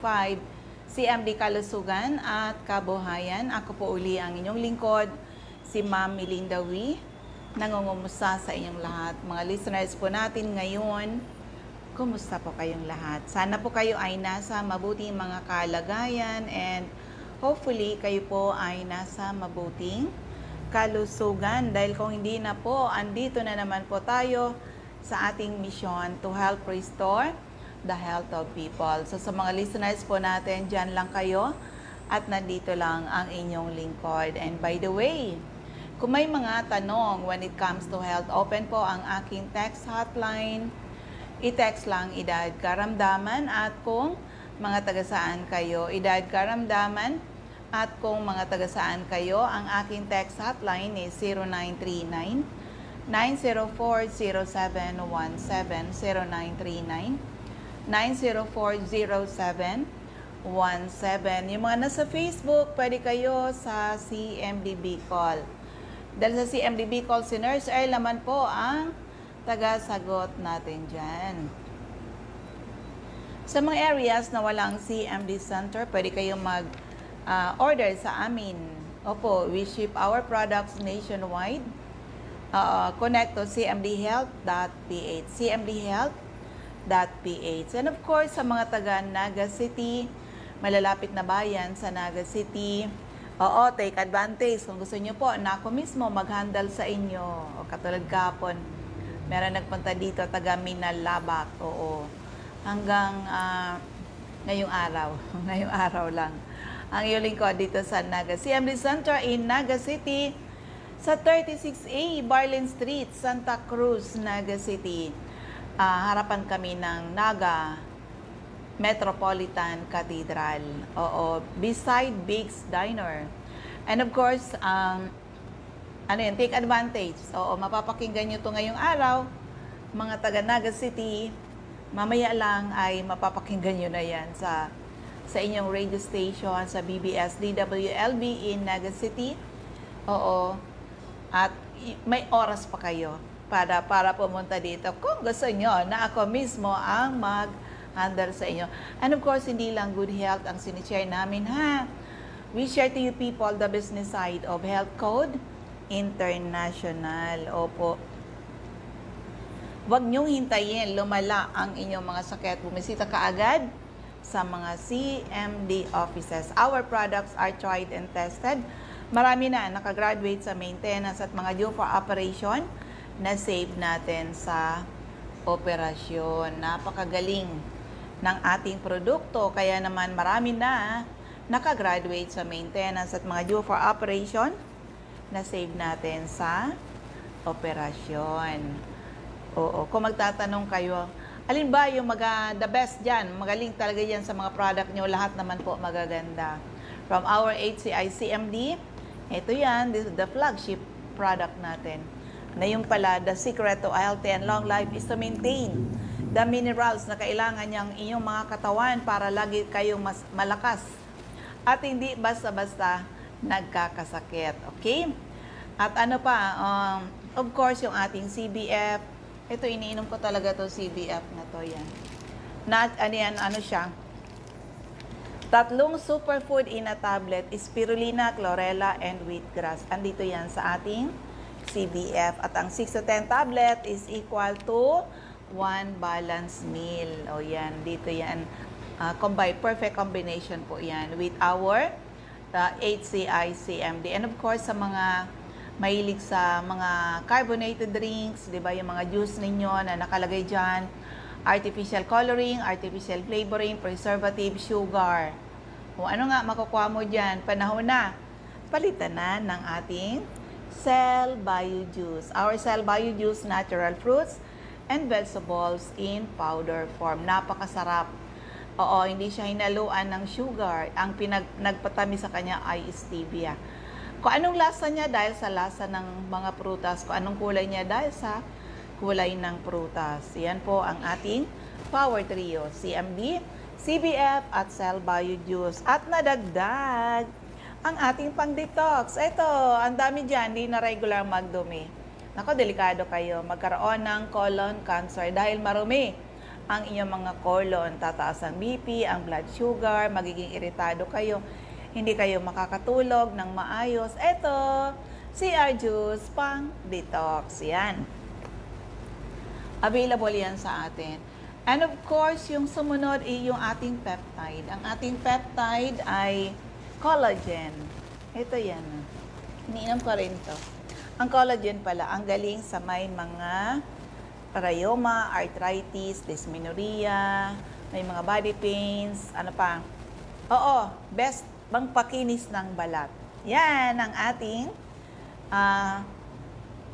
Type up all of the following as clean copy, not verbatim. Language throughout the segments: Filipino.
5, CMD Kalusugan at Kabuhayan. Ako po uli ang inyong lingkod, si Ma'am Melinda Wee. Nangungumusta sa inyong lahat. Mga listeners po natin ngayon, kumusta po kayong lahat? Sana po kayo ay nasa mabuting mga kalagayan and hopefully kayo po ay nasa mabuting kalusugan. Dahil kung hindi na po, andito na naman po tayo sa ating mission to help restore the health of people. So sa mga listeners po natin, dyan lang kayo at nandito lang ang inyong lingkod. And by the way, kung may mga tanong when it comes to health, open po ang aking text hotline. I-text lang idahad karamdaman at kung mga taga-saan kayo, idahad karamdaman at kung mga taga-saan kayo, ang aking text hotline is 0939 9040717 0939 9040717. Yung mga nasa Facebook, pwede kayo sa CMD Bicol. Dahil sa CMD Bicol, si Nurse Earl naman po ang taga-sagot natin dyan. Sa mga areas na walang CMD Center, pwede kayong mag-order sa amin. Opo, we ship our products nationwide. Connect to cmdhealth.ph. cmdhealth.ph. And of course, sa mga taga Naga City, malalapit na bayan sa Naga City, take advantage. Kung gusto nyo po, na ako mismo mag-handle sa inyo. O katulad kahapon, meron nagpunta dito, taga Minalabak. Hanggang ngayong araw. Ngayong araw lang. Ang iuling ko dito sa Naga CMD Center in Naga City, sa 36A Barlin Street, Santa Cruz, Naga City. Harapan kami ng Naga Metropolitan Cathedral. Beside Big's Diner. And of course, take advantage. Mapapakinggan nyo to ngayong araw. Mga taga Naga City, mamaya lang ay mapapakinggan nyo na yan sa inyong radio station, sa BBS DWLB in Naga City. At may oras pa kayo para pumunta dito kung gusto nyo na ako mismo ang mag-handle sa inyo. And of course, hindi lang good health ang sinishare namin, ha? We share to you people the business side of Health Code International. Opo. Huwag nyong hintayin lumala ang inyong mga sakit. Bumisita kaagad sa mga CMD offices. Our products are tried and tested. Marami na nakagraduate sa maintenance at mga due for operation na save natin sa operasyon. Napakagaling ng ating produkto. Kaya naman marami na nakagraduate sa maintenance at mga due for operation na save natin sa operasyon. Kung magtatanong kayo, alin ba yung the best dyan? Magaling talaga yan sa mga product nyo. Lahat naman po magaganda. From our HCI CMD, ito yan, this is the flagship product natin. Na yung pala, the secret to healthy and long life is to maintain the minerals na kailangan niyang inyong mga katawan para lagi kayong mas malakas at hindi basta-basta nagkakasakit. Okay? At ano pa, of course, yung ating CBF. Ito, iniinom ko talaga to CBF na to, yan. Ano siya? 3 superfood in a tablet, spirulina, chlorella, and wheatgrass. Andito yan sa ating CBF. At ang 6 to 10 tablet is equal to 1 balanced meal. Yan. Dito yan. Perfect combination po yan with our HCI CMD. And of course, sa mga mahilig sa mga carbonated drinks, di ba, yung mga juice ninyo na nakalagay dyan, artificial coloring, artificial flavoring, preservative, sugar. Kung ano nga makukuha mo dyan, panahon na, palitan na ng ating Cell Bio Juice. Our Cell Bio Juice, natural fruits and vegetables in powder form. Napakasarap. Hindi siya hinaluan ng sugar. Ang nagpatamis sa kanya ay stevia. Kung anong lasa niya dahil sa lasa ng mga prutas, kung anong kulay niya dahil sa kulay ng prutas. Yan po ang ating Power Trio, CMD, CBF at Cell Bio Juice. At nadagdag ang ating pang-detox. Ito, ang dami dyan, hindi na regular magdumi. Nako, delikado kayo magkaroon ng colon cancer dahil marumi ang inyong mga colon. Tataas ang BP, ang blood sugar, magiging iritado kayo, hindi kayo makakatulog ng maayos. Ito, CR Juice pang detox. Yan. Available yan sa atin. And of course, yung sumunod ay yung ating peptide. Ang ating peptide ay collagen. Ito yan. Iniinom ko rin to. Ang collagen pala, ang galing sa may mga rheuma, arthritis, dysmenorrhea, may mga body pains, ano pa. Oo, best pakinis ng balat. Yan ang ating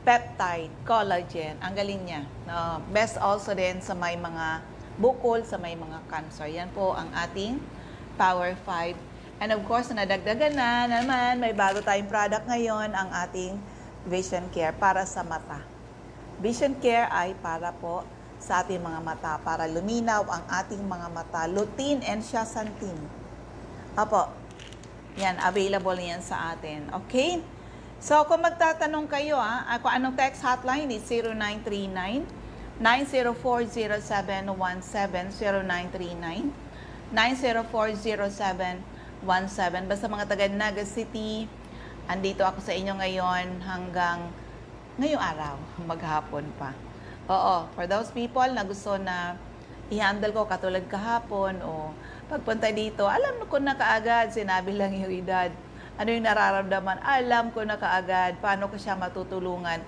peptide, collagen. Ang galing niya. No, best also din sa may mga bukol, sa may mga cancer. Yan po ang ating Power 5. And of course, nadagdagan na naman, may bago tayong product ngayon, ang ating Vision Care para sa mata. Vision Care ay para po sa ating mga mata, para luminaw ang ating mga mata. Lutein and zeaxanthin. Apo, yan, available yan sa atin. Okay? So, kung magtatanong kayo, kung anong text hotline is 0939-9040717, 0939-9040717. Basta mga taga Naga City, andito ako sa inyo ngayon hanggang ngayong araw, maghapon pa. Oo, for those people na gusto na i-handle ko katulad kahapon o pagpunta dito, alam ko na kaagad, sinabi lang yung edad. Ano yung nararamdaman? Alam ko na kaagad paano ko siya matutulungan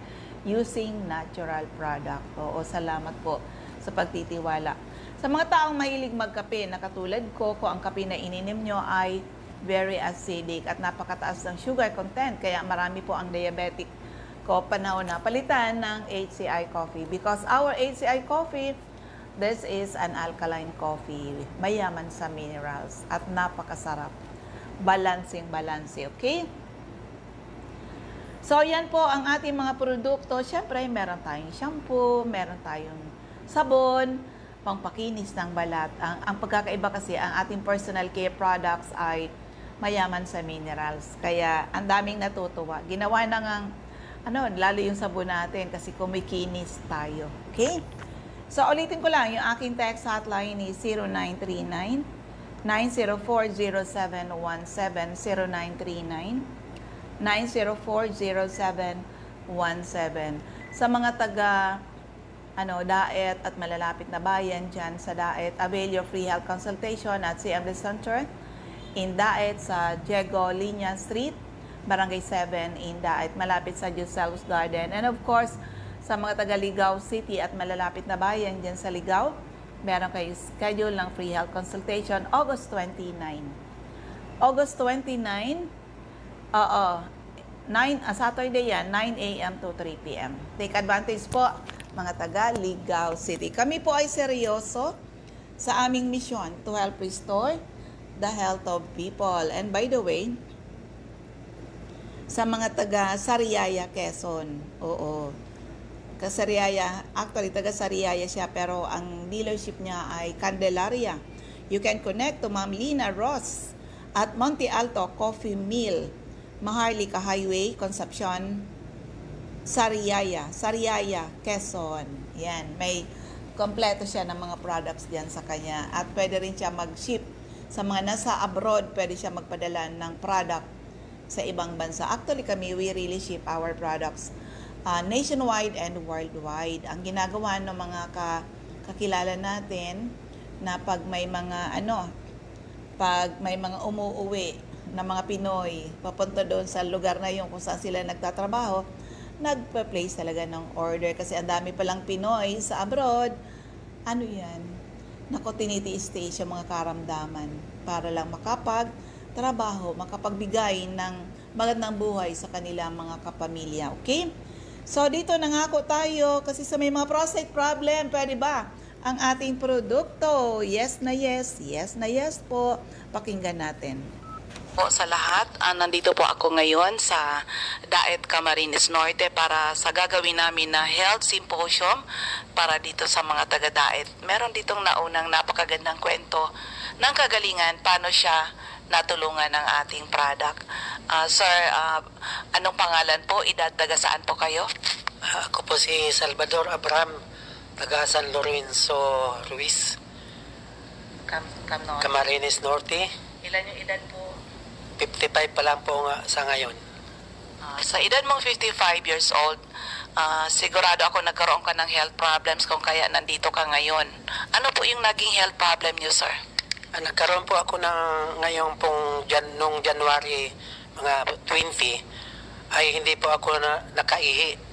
using natural product. Oo, salamat po sa pagtitiwala. Sa mga taong mahilig magkape na katulad ko, kung ang kape na ininim nyo ay very acidic at napakataas ng sugar content, kaya marami po ang diabetic ko panahon na palitan ng HCI coffee. Because our HCI coffee, this is an alkaline coffee, mayaman sa minerals at napakasarap. Balancing, okay? So, yan po ang ating mga produkto. Siyempre, meron tayong shampoo, meron tayong sabon, pangpakinis ng balat. Ang pagkakaiba kasi, ang ating personal care products ay mayaman sa minerals. Kaya, ang daming natutuwa. Ginawa na ngang, lalo yung sabon natin kasi kumikinis tayo. Okay? So, ulitin ko lang, yung aking text hotline is 0939-9040717, 0939-9040717. Sa mga taga Daet at malalapit na bayan dyan sa Daet, avail your free health consultation at CM Center in Daet sa Diego Linya Street, Barangay 7 in Daet, malapit sa Josel's Garden. And of course, sa mga taga Ligao City at malalapit na bayan dyan sa Ligao, meron kayo schedule ng free health consultation August 29. August 29, Saturday yan, 9 a.m. to 3 p.m. Take advantage po, mga taga Ligao City. Kami po ay seryoso sa aming mission to help restore the health of people. And by the way, sa mga taga Sariaya, Quezon, Sariaya, actually taga Sariaya siya, pero ang dealership niya ay Candelaria. You can connect to Ma'am Lina Ross at Monte Alto Coffee Mill, Maharlika Highway, Concepcion, Sariaya, Quezon. Yan, may kompleto siya ng mga products diyan sa kanya. At pwede rin siya mag-ship sa mga nasa abroad, pwede siya magpadala ng product sa ibang bansa. Actually kami, we really ship our products nationwide and worldwide. Ang ginagawa ng mga kakilala natin na pag may mga umuuwi na mga Pinoy papunta doon sa lugar na yun kung saan sila nagtatrabaho, nagpa-place talaga ng order kasi ang dami palang Pinoy sa abroad. Tinitiis yung mga karamdaman para lang makapagtrabaho, makapagbigay ng magandang buhay sa kanilang mga kapamilya. Okay? So, dito nangako tayo kasi sa may mga prostate problem, pwede ba ang ating produkto? Yes na yes po. Pakinggan natin. Po sa lahat, nandito po ako ngayon sa Daet Camarines Norte para sa gagawin namin na health symposium para dito sa mga taga Daet. Meron ditong naunang napakagandang kwento ng kagalingan, paano siya natulungan ng ating product. Sir, anong pangalan po? Edad, taga saan po kayo? Ako po si Salvador Abram, taga San Lorenzo Ruiz, Camnoy. Camarines Norte. Ilan yung edad po? 55 pa lang po nga sa ngayon. Sa edad mong 55 years old, sigurado ako nagkaroon ka ng health problems kung kaya nandito ka ngayon. Ano po yung naging health problem niyo, sir? Nagkaroon po ako ng ngayong nung January mga 20 ay hindi po ako nakaihi.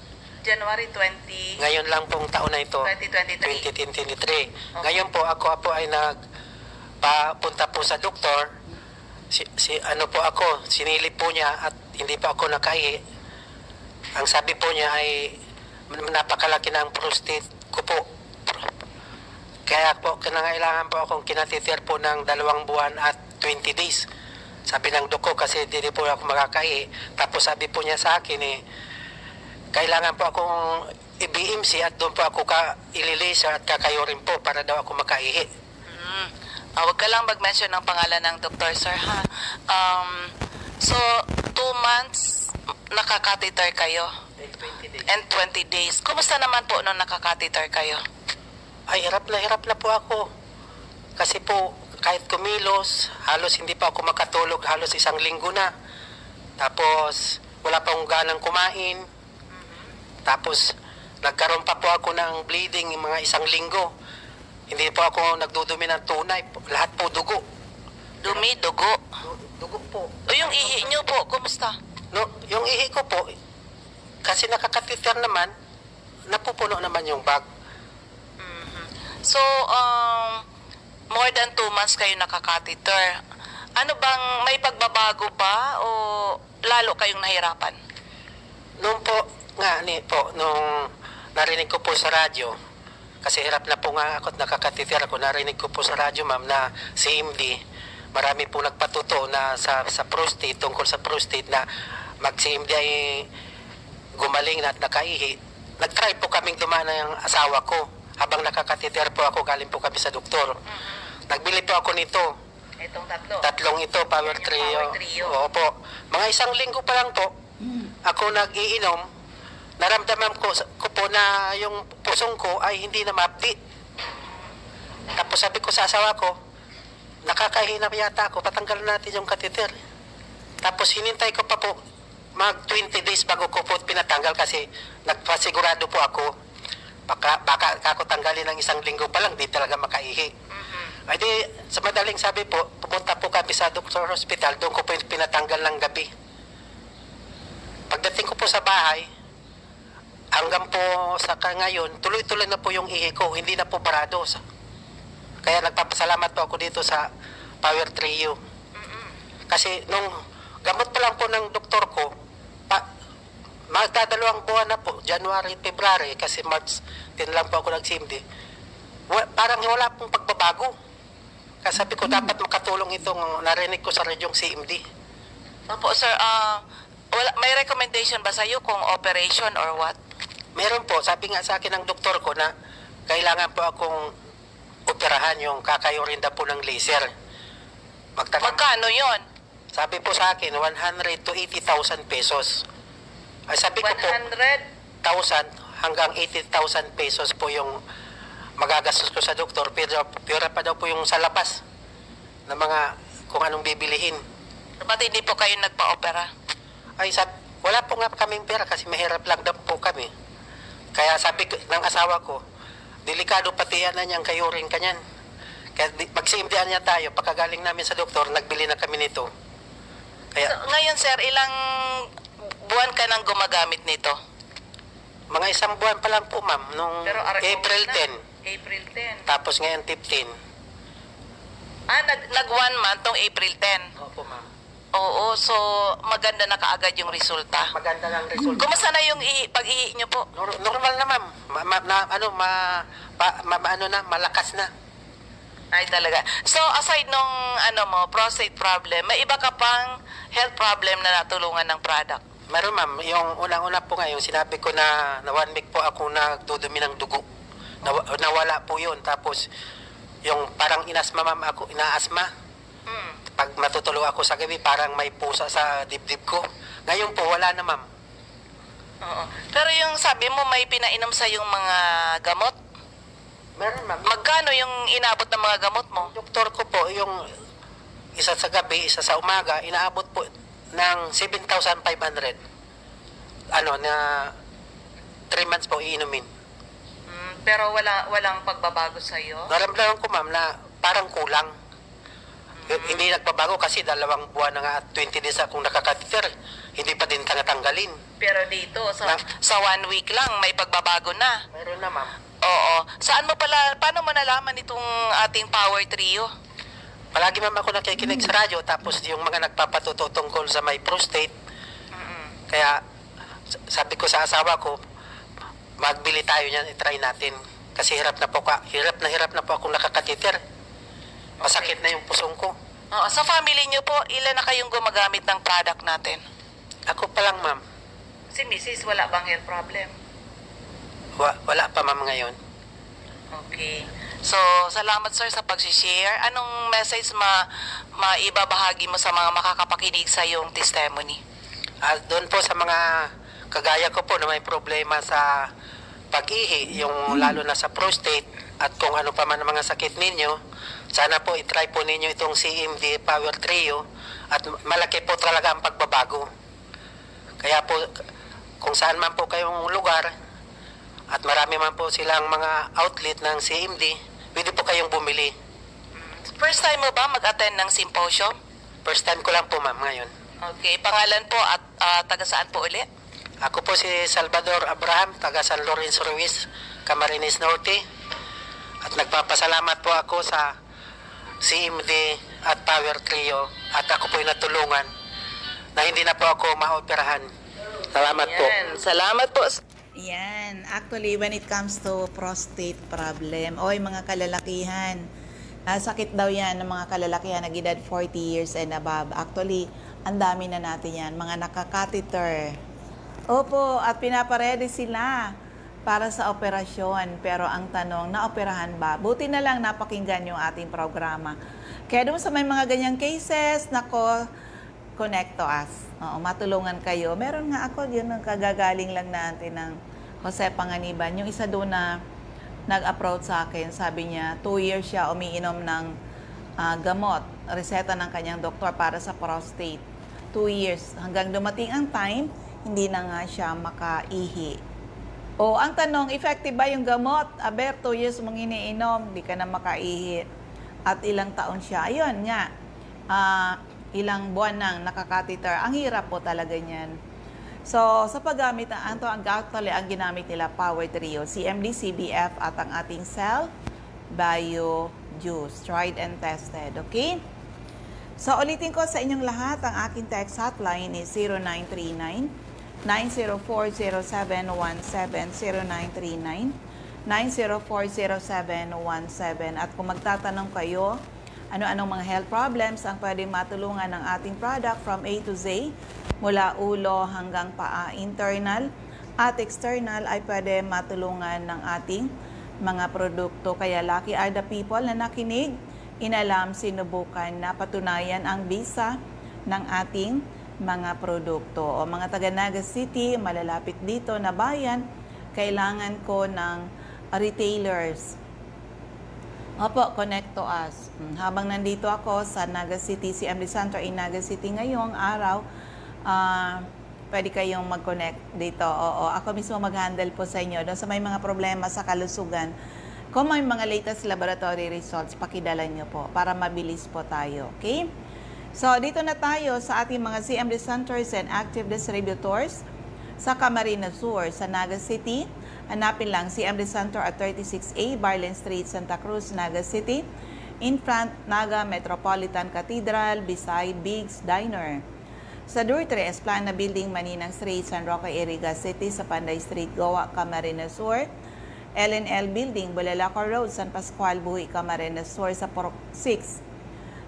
January 20, Ngayon lang pong taon na ito, 2023. 2023. Ngayon po ako ay nagpapunta po sa doktor. Ano po ako, sinilip po niya at hindi pa ako nakaihi. Ang sabi po niya ay napakalaki ng prostate ko po. Kaya po kinangailangan po akong kinatitir po ng 2 buwan at 20 days. Sabi ng doko kasi hindi po ako makakaihi. Tapos sabi po niya sa akin kailangan po akong i-BMC at doon po ako ililisa at kakayurin po para daw ako makaihi. Huwag ka lang mag-mention ng pangalan ng doktor, sir, ha? So, 2 months nakakateter kayo? 20 days. And 20 days. Kumusta naman po nung nakakateter kayo? Ay, hirap na po ako. Kasi po, kahit kumilos, halos hindi pa ako makatulog, halos 1 linggo na. Tapos, wala pa akong ganang kumain. Tapos, nagkaroon pa po ako ng bleeding mga 1 linggo. Hindi po ako nagdudumi ng tunay. Lahat po dugo. Dumi, dugo. Dugo po. O yung ihi nyo po, kumusta? No, yung ihi ko po, kasi nakakatiter naman, napupuno naman yung bag. So, more than 2 months kayo nakakateter. Ano bang, may pagbabago ba o lalo kayong nahirapan? Noon po, nung narinig ko po sa radyo, kasi hirap na po nga ako at nakakatiter ako, narinig ko po sa radyo, ma'am, na si MD, marami po nagpatuto na sa prostate, tungkol sa prostate na si MD ay gumaling na at nakaihi. Nag-try po kaming dumana yung asawa ko. Habang nakakatiter po ako, galing po kami sa doktor. Nagbili po ako nito. Itong tatlo? Tatlong ito, Power Yan yung Trio. Power Trio. Oo po. Mga 1 linggo pa lang po, ako nag-iinom, naramdaman ko po na yung pusong ko ay hindi na ma-update. Tapos sabi ko sa asawa ko, nakakahinap yata ako, patanggalan natin yung catheter. Tapos hinintay ko pa po mag 20 days bago ko po pinatanggal kasi nagpasigurado po ako, baka ako tanggalin ng 1 linggo pa lang, di talaga makaihi. Ay di, sa madaling sabi po, pupunta po kami sa Doctor Hospital, doon ko po pinatanggal ng gabi. Pagdating ko po sa bahay, hanggang po sa ngayon, tuloy-tuloy na po yung ihi ko, hindi na po parado. Kaya nagpapasalamat po ako dito sa Power Trio. Kasi nung gamot pa lang po ng doktor ko, magdadalawang buwan na po, January, February, kasi March 10 lang po ako nagsimdi. Parang wala pong pagbabago. Kasi sabi ko, dapat makatulong itong narinig ko sa radyong CMD. Opo, sir, may recommendation ba sa'yo kung operation or what? Meron po, sabi nga sa akin ng doktor ko na kailangan po akong operahan yung kakayurin na po ng laser. Magkano yon? Sabi po sa akin, 100 to 80,000 pesos. Ay sabi ko po, 1,000 hanggang 80,000 pesos po yung magagastos ko sa doktor. Pero pa daw po yung sa labas ng mga kung anong bibilihin. Ba't hindi po kayo nagpa-opera? Ay wala po nga kaming pera kasi mahirap lang daw po kami. Kaya sabi ng asawa ko, delikado pati yan na niyang kayurin kanyan. Kaya magsiimdihan niya tayo. Pagkagaling namin sa doktor, nagbili na kami nito. Kaya, So, ngayon, sir, ilang buwan ka nang gumagamit nito? mga 1 buwan pa lang po, ma'am. Nung Pero April 10. April 10. Tapos ngayon 15. Nag 1 month tong April 10. Opo, ma'am. Oo, so maganda na kaagad yung resulta. Maganda lang result. Kumusta na yung pag-ihi nyo po? Normal na, ma'am. Malakas na. Ay, talaga. So, aside nung prostate problem, may iba ka pang health problem na natulungan ng product? Meron, ma'am. Yung unang-una po nga, yung sinabi ko na 1 week po ako nagdudumi ng dugo. Nawala po yun. Tapos, yung parang inasma, ma'am, ako, inaasma. Pag matutulog ako sa gabi, parang may pusa sa dibdib ko. Ngayon po, wala na, ma'am. Oo. Pero yung sabi mo, may pinainom sa yung mga gamot? Meron ma'am. Magkano yung inabot ng mga gamot mo? Doktor ko po, yung isa sa gabi, isa sa umaga, inaabot po ng 7,500. Ano, na 3 months po iinumin. Pero walang pagbabago sa iyo. Naramdaman ko ma'am na parang kulang. Hindi nagbabago kasi 2 buwan na nga at 20 days akong nakakateter. Hindi pa din tanggalin. Pero dito Ma'am. sa 1 week lang may pagbabago na. Meron na ma'am. Oo. Paano mo nalaman itong ating Power Trio? Palagi ma'am ako nakikinig sa radyo tapos yung mga nagpapatuto tungkol sa may prostate. Kaya sabi ko sa asawa ko, magbili tayo niyan, i-try natin. Kasi hirap na po akong nakakatiter. Masakit na yung pusong ko. Oo. Sa family niyo po, ilan na kayong gumagamit ng product natin? Ako pa lang ma'am. Si Mrs. wala bang health problem? Wala pa ma'am ngayon. Okay. So, salamat sir sa pag-share. Anong message maibabahagi mo sa mga makakapakinig sa iyong testimony? Doon po sa mga kagaya ko po na may problema sa pag-ihi, yung lalo na sa prostate at kung ano pa man ang mga sakit ninyo, sana po itry po ninyo itong CMD Power Trio at malaki po talaga ang pagbabago. Kaya po, kung saan man po kayong lugar at marami man po silang mga outlet ng CMD, pwede po kayong bumili. First time mo ba mag-attend ng symposium? First time ko lang po ma'am ngayon. Okay. Pangalan po at taga saan po ulit? Ako po si Salvador Abraham, taga San Lorenzo Ruiz, Camarines Norte. At nagpapasalamat po ako sa CMD at Power Trio at ako po'y natulungan na hindi na po ako maoperahan. Salamat po. Salamat po. Yan. Actually, when it comes to prostate problem, oy mga kalalakihan, sakit daw yan ng mga kalalakihan na edad 40 years and above. Actually, ang dami na natin yan. Mga nakakatheter. Opo, at pinaparedy sila para sa operasyon. Pero ang tanong, naoperahan ba? Buti na lang napakinggan yung ating programa. Kaya doon sa may mga ganyang cases, nako, connect to us. Oo, matulungan kayo. Meron nga ako, yun ang kagagaling lang natin ng Jose Panganiban. Yung isa doon na nag-approach sa akin, sabi niya, 2 years siya umiinom ng gamot, reseta ng kanyang doktor para sa prostate. 2 years. Hanggang dumating ang time, hindi na nga siya makaihi. O, ang tanong, effective ba yung gamot? Aber, 2 years mong iniinom, di ka na makaihi. At ilang taon siya. Ayun nga, ilang buwan nang nakakatheter. Ang hirap po talaga niyan. So, sa paggamit ng actually, ang ginamit nila, Power Trio, CMD, CBF, at ang ating Cell Bio Juice. Tried and tested. Okay? So, ulitin ko sa inyong lahat, ang aking text hotline is 0939-9040717, 0939-9040717. At kung magtatanong kayo, ano-anong mga health problems ang pwedeng matulungan ng ating product from A to Z, mula ulo hanggang paa, internal at external, ay pwede matulungan ng ating mga produkto. Kaya lucky are the people na nakinig, inalam, sinubukan, napatunayan ang bisa ng ating mga produkto. O mga taga Naga City, malalapit dito na bayan, kailangan ko ng retailers. Opo, connect to us. Habang nandito ako sa Naga City, CMD Center in Naga City ngayong araw, pwede kayong mag-connect dito. Oo, ako mismo mag-handle po sa inyo. Doon sa may mga problema sa kalusugan, kung may mga latest laboratory results, pakidala nyo po para mabilis po tayo. Okay? So, dito na tayo sa ating mga CMD Centers and Active Distributors sa Camarines Sur, sa Naga City. Hanapin lang CMD Center at 36A, Barlen Street, Santa Cruz, Naga City. In front, Naga Metropolitan Cathedral, beside Biggs Diner. Sa Durtre, Esplana Building, Maninang Street, San Roque, Iriga City, sa Panday Street, Goa, Camarines Sur. LNL Building, Bulalacor Road, San Pascual, Buhi, Camarines Sur, sa Porok 6.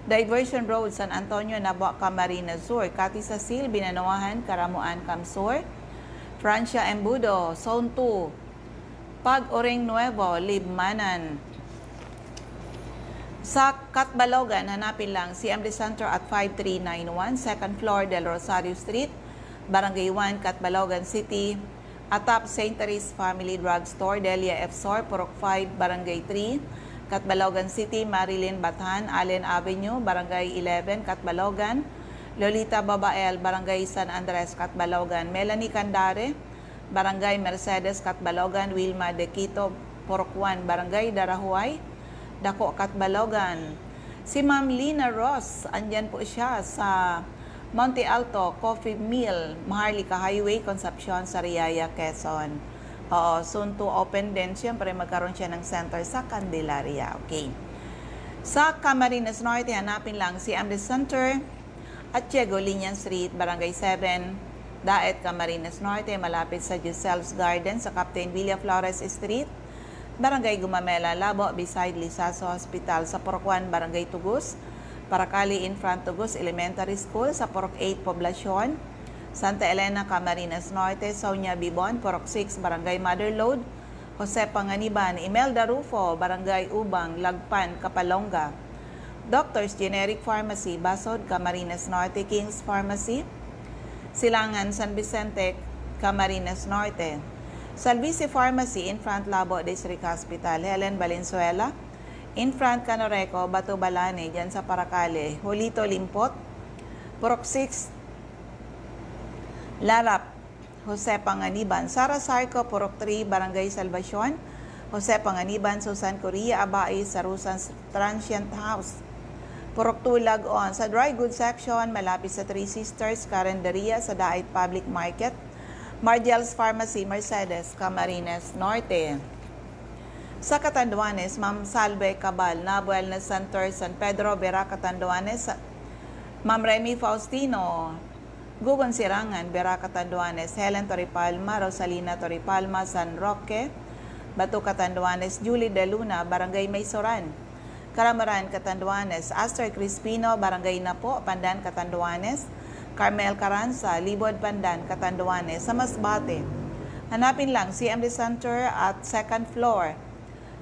Diversion Road, San Antonio, Nabua, Camarines Sur. Catisa Sil, Binanawahan, Karamuan, Camsur. Francia Embudo, Zone 2. Pag-Oring Nuevo, Libmanan. Sa Catbalogan, hanapin lang CMD Center at 5391, second floor, Del Rosario Street, Barangay 1, Catbalogan City, Atap St. Therese Family Drugstore, Delia F. Sor, Purok 5, Barangay 3, Catbalogan City, Marilyn Batan, Allen Avenue, Barangay 11, Catbalogan, Lolita Babael, Barangay San Andres, Catbalogan, Melanie Candare, Barangay Mercedes, Catbalogan, Wilma De Quito, Purok 1, Barangay Darahuay, Dako, Catbalogan. Si Ma'am Lina Ross, andyan po siya sa Monte Alto, Coffee Mill, Maharlika Highway, Concepcion, Sariaya, Quezon. Oo, soon to open din. Siyempre, magkaroon siya ng center sa Candelaria. Okay. Sa Camarines Norte, hanapin lang si Amdes Center at Diego Linian Street, Barangay 7, Daet, Camarines Norte, malapit sa Giselle's Garden sa Captain Villa Flores Street, Barangay Gumamela, Labo, beside Lisaso Hospital sa Purok 1, Barangay Tugus, Paracali in front Tugus Elementary School sa Purok 8, Poblacion, Santa Elena, Camarines Norte, Sonia Bibon, Purok 6, Barangay Motherlode, Jose Panganiban, Imelda Rufo, Barangay Ubang, Lagpan, Kapalonga, Doctors Generic Pharmacy, Basod, Camarines Norte, King's Pharmacy, Silangan, San Vicente, Camarines Norte, Salvici Pharmacy, in front Labo District Hospital, Helen Valenzuela, in front Canoreco, Bato Balane, dyan sa Paracale, Julito Limpot, Purok 6, Larap, Jose Panganiban, Sara Sarco, Purok 3, Barangay Salvacion, Jose Panganiban, Susan Correa, Abai, Sarusan Transient House, Purok 2, Lagon, sa Dry Goods Section, malapit sa Three Sisters, Carinderia, sa Daet Public Market, Mardial's Pharmacy, Mercedes, Camarines Norte. Sa Catanduanes, Ma'am Salve Cabal, Nabo Wellness Center, San Pedro, Vera, Catanduanes, Ma'am Remy Faustino, Gugon Sirangan, Vera, Catanduanes, Helen Toripalma, Rosalina Toripalma, San Roque, Bato, Catanduanes, Julie De Luna, Barangay Maysoran, Karamaran, Catanduanes, Aster Crispino, Barangay Napo, Pandan, Catanduanes, Carmel Caranza, Libod, Pandan, Catanduanes, sa Masbate. Hanapin lang CMD Center at second floor,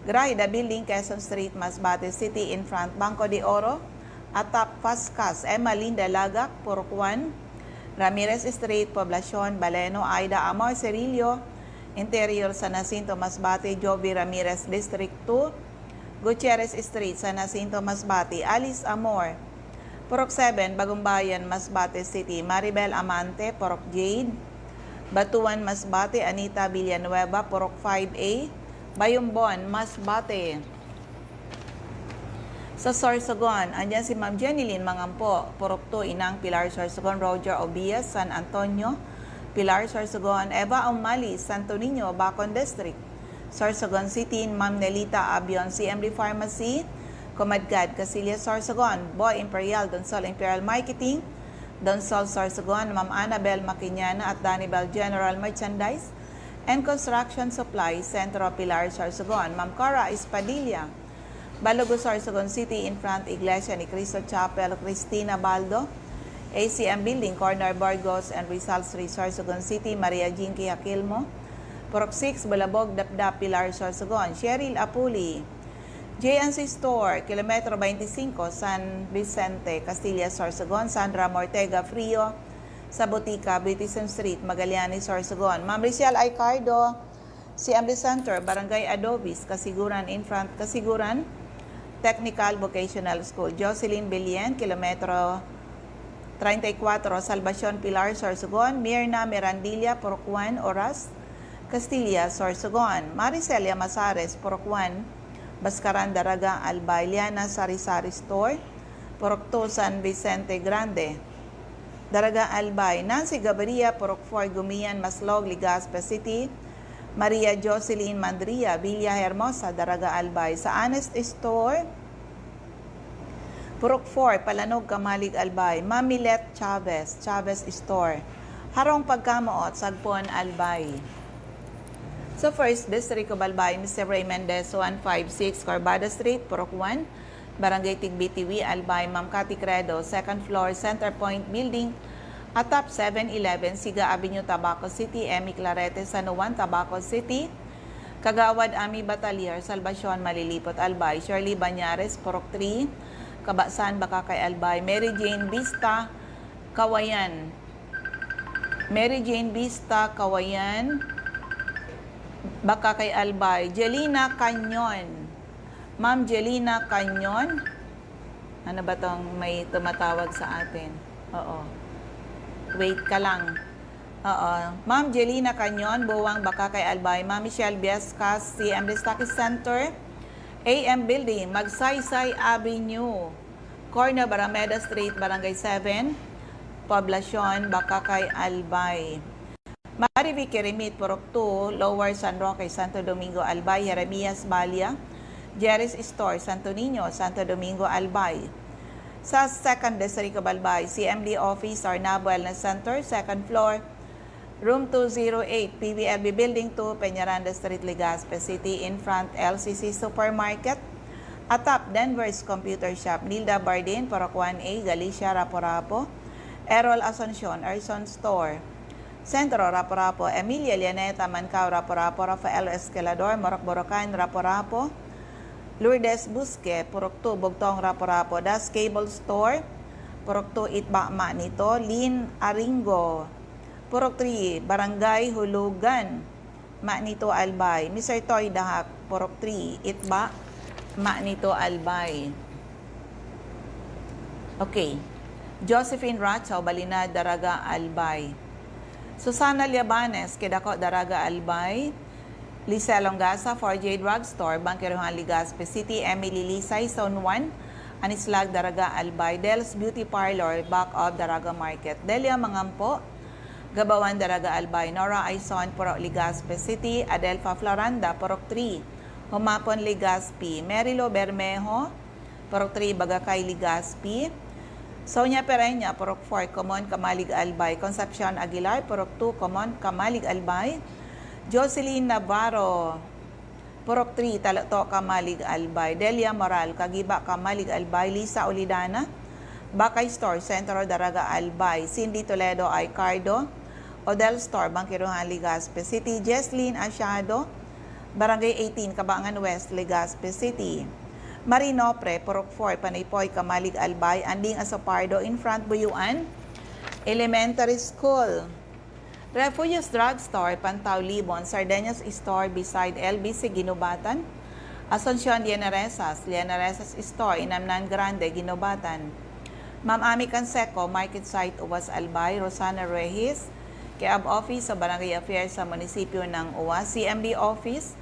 Grahida Building, Quezon Street, Masbate City, in front Banco de Oro, Atap Pascas, Emma Linda Lagak, Purok 1, Ramirez Street, Poblacion, Baleno, Aida Amor Cerillo, Interior San Jacinto, Masbate, Jovi Ramirez, District 2, Gutierrez Street, San Jacinto, Masbate, Alice Amor, Purok 7, Bagumbayan, Masbate City, Maribel Amante, Purok Jade, Batuan, Masbate, Anita Villanueva, Purok 5A, Bayumbon, Masbate. Sa Sorsogon, andyan si Ma'am Jeneline Mangampo, Purok 2, Inang Pilar Sorsogon, Roger Obias, San Antonio, Pilar Sorsogon, Eva Umali, Santo Niño, Bacon District, Sorsogon City, Ma'am Nelita Abion, CMD Pharmacy, Comadgad, Casillas Sorsogon, Boy Imperial, Donsol Imperial Marketing, Donsol Sorsogon, Ma'am Annabel Maquiñana at Danibel General Merchandise and Construction Supply, Centro Pilar Sorsogon, Ma'am Cora Espadilla, Balogo Sorsogon City, in front Iglesia ni Cristo Chapel, Cristina Baldo, ACM Building, Corner Burgos and Rizal Street, Sorsogon City, Maria Jinky Aquilmo, Purok 6, Balabog, Dapdap, Pilar Sorsogon, Cheryl Apuli, JNC Store, Kilometro 25, San Vicente, Castilla, Sorsogon, Sandra Mortega Frio, sa Botica, Beautician Street, Magallanes, Sorsogon, Ma'am Ricial Aicardo, CMD Center, Barangay Adobis, Kasiguran, in front Kasiguran, Technical Vocational School, Jocelyn Bilien, Kilometro 34, Salvacion, Pilar, Sorsogon, Mirna Mirandilla, Purok 1, Oras, Castilla, Sorsogon, Maricelia Masares, Purok 1, Baskaran, Daraga, Albay, Liana, Sari-Sari Store, Purok 2, San Vicente Grande, Daraga, Albay, Nancy Gabaria, Purok 4, Gumian, Maslog, Legazpi City, Maria Jocelyn Mandria, Villa Hermosa, Daraga, Albay, sa Honest Store, Purok 4, Palanog, Kamalig, Albay, Mamilet Chavez, Chavez Store, Harong Pagkamoot, Sagpon, Albay. So first, District of Albay, Mr. Ray Mendez, 156, Corbada Street, Purok 1, Barangay Tigbitiwi, Albay, Ma'am Cathy Credo, second floor, Center Point Building, Atap 711, Siga Avenue, Tabaco City, Emi Clarete, San Juan, Tabaco City, Kagawad Ami Batalier, Salvacion, Malilipot, Albay, Shirley Banyares, Purok 3, Kabasan, Bakakay, Albay, Mary Jane Vista, Kawayan, Mary Jane Vista, Kawayan, Baka kay Albay. Jelina Canyon. Ma'am Jelina Canyon. Ano ba tong may tumatawag sa atin? Oo. Wait ka lang. Oo. Ma'am Jelina Canyon, Buwang Baka kay Albay. Ma'am Michelle Biescas, CM Destaque Center. AM Building, Magsaysay Avenue. Corner, Barameda Street, Barangay 7. Poblasyon, Baka kay Albay. Marivic Remit, Purok 2, Lower San Roque, Santo Domingo, Albay, Jeremias Balia, Jerry's Store, Santo Niño, Santo Domingo, Albay. Sa 2nd District of Albay, CMD Office, Arnabo Wellness Center, 2nd floor, Room 208, PBLB Building 2, Peñaranda Street, Legazpi City, in front, LCC Supermarket, atap, Denver's Computer Shop, Nilda Bardin, Purok 1A, Galicia, Rapo-Rapo, Errol Asuncion, Erson Store, Centro, Rapo-Rapo, Emilia Lianeta, Mancao, Rapo-Rapo, Rafael Escalador, Morok-Borocan, Rapo-Rapo, Lourdes Busque, Purok 2, Bugtong, Rapo-Rapo, Das Cable Store, Purok 2, Itba, Manito, Lin Aringo, Purok 3, Barangay Hulugan, Manito, Albay, Mr. Toy Dahak, Purok 3, Itba, Manito, Albay. Okay. Josephine Rachaw, Balinad, Daraga, Albay. Susana Liabanes, Kedako, Daraga, Albay. Lisa Longasa, 4J Drugstore, Bangkiruhan, Legazpi City. Emily Lisay, Zone 1, Anislag, Daraga, Albay. Del's Beauty Parlor, back of Daraga Market. Delia Mangampo, Gabawan, Daraga, Albay. Nora Aison, Purok, Legazpi City. Adelfa Floranda, Purok 3, Humapon, Legazpi. Merilo Bermejo, Purok 3, Bagakay, Legazpi. Sonia Pereña, Purok 4, Common, Kamalig, Albay. Concepcion Aguilar, Purok 2, Common, Kamalig, Albay. Jocelyn Navarro, Purok 3, Talato, Kamalig, Albay. Delia Moral, Kagiba, Kamalig, Albay. Lisa Olidana, Bakay Store, Centro, Daraga, Albay. Cindy Toledo, Icardo, Odell Store, Bangkiruhan, Legazpi City. Jesslyn Asyado, Barangay 18, Cabangan West, Legazpi City. Marinopre, Purok 4, Panaypoy, Kamalig, Albay. Anding Asopardo, in front, Buyuan Elementary School. Refugios Drugstore, Pantaw, Libon. Sardeñas Store, beside LBC, Ginubatan. Asuncion, Lianaresas Store, Inamnan Grande, Ginubatan. Ma'am Ami Canseco, Market Site, Uwas, Albay. Rosana Rehis, Keab Office sa Barangay Affairs sa munisipyo ng Uwas. CMD Office,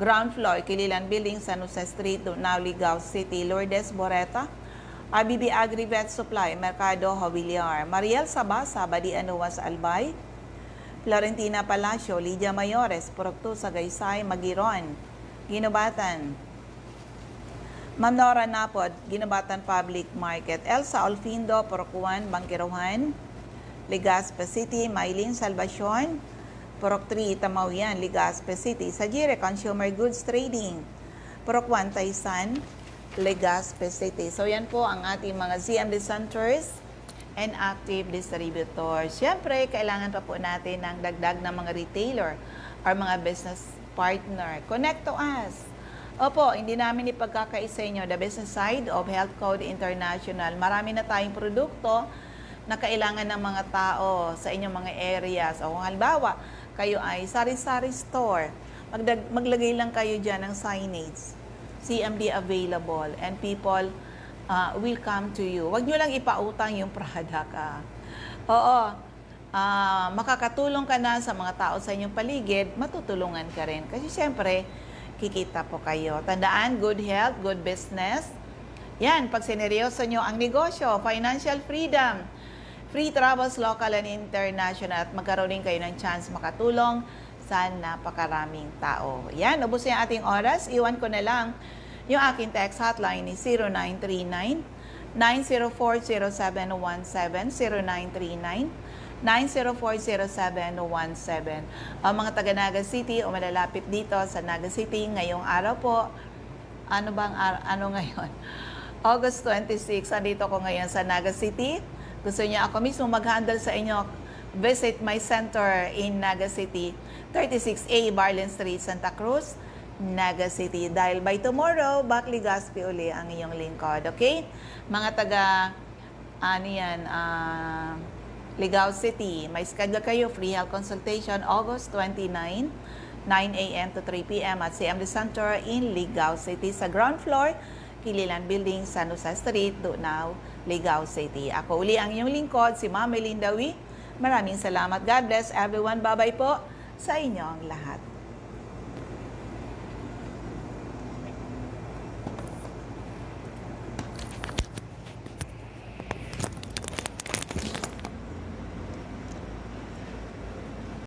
ground floor, Kililan Building, San Jose Street, Nauligao City. Lourdes Boreta, RBB Agri-Vet Supply, Mercado, Hawiliar. Mariel Sabasa, Badian, Uwas, Albay. Florentina Palacio, Lydia Mayores, Purok 2, Sagaysay, Magiron, Ginubatan. Ma'am Nora Napod, Ginubatan Public Market. Elsa Olfindo, Purok 1, Bangkiruhan, Legazpi City. Maylin Salvacion, Purok 3, Tamawian, Legazpi City. Sajire Consumer Goods Trading, Purok 1, Taysan, Legazpi City. So yan po ang ating mga CMD centers and active distributors. Siyempre, kailangan pa po natin ng dagdag ng mga retailer or mga business partner. Connect to us. Opo, hindi namin ipagkakaisa inyo the business side of Health Code International. Marami na tayong produkto na kailangan ng mga tao sa inyong mga areas. O kung halimbawa, kayo ay sari-sari store, maglagay lang kayo dyan ng signage, CMD available, and people will come to you. Huwag nyo lang ipautang yung product. Oo, makakatulong ka na sa mga tao sa inyong paligid, matutulungan ka rin. Kasi syempre, kikita po kayo. Tandaan, good health, good business. Yan, pag sineryoso nyo ang negosyo, financial freedom, free travels local and international, at magkaroon din kayo ng chance makatulong sa napakaraming tao. Yan, ubos na yung ating oras. Iwan ko na lang yung aking text hotline ni 0939-9040717, 0939-9040717. Ang mga taga Naga City o malalapit dito sa Naga City, ngayong araw po, ano ngayon? August 26, andito ko ngayon sa Naga City. Gusto niya ako mismo mag-handle sa inyo, visit my center in Naga City, 36A Barlin Street, Santa Cruz, Naga City. Dahil by tomorrow, back Legazpi uli ang inyong lingkod. Okay? Mga taga, Ligao City, may schedule kayo, free health consultation, August 29, 9 a.m. to 3 p.m. at CMD Center in Ligao City sa ground floor, Kililan Building, San Jose Street, Dunao, Ligao City. Ako uli ang inyong lingkod, si Ma'am Melinda Wee. Maraming salamat. God bless everyone. Bye-bye po sa inyong lahat.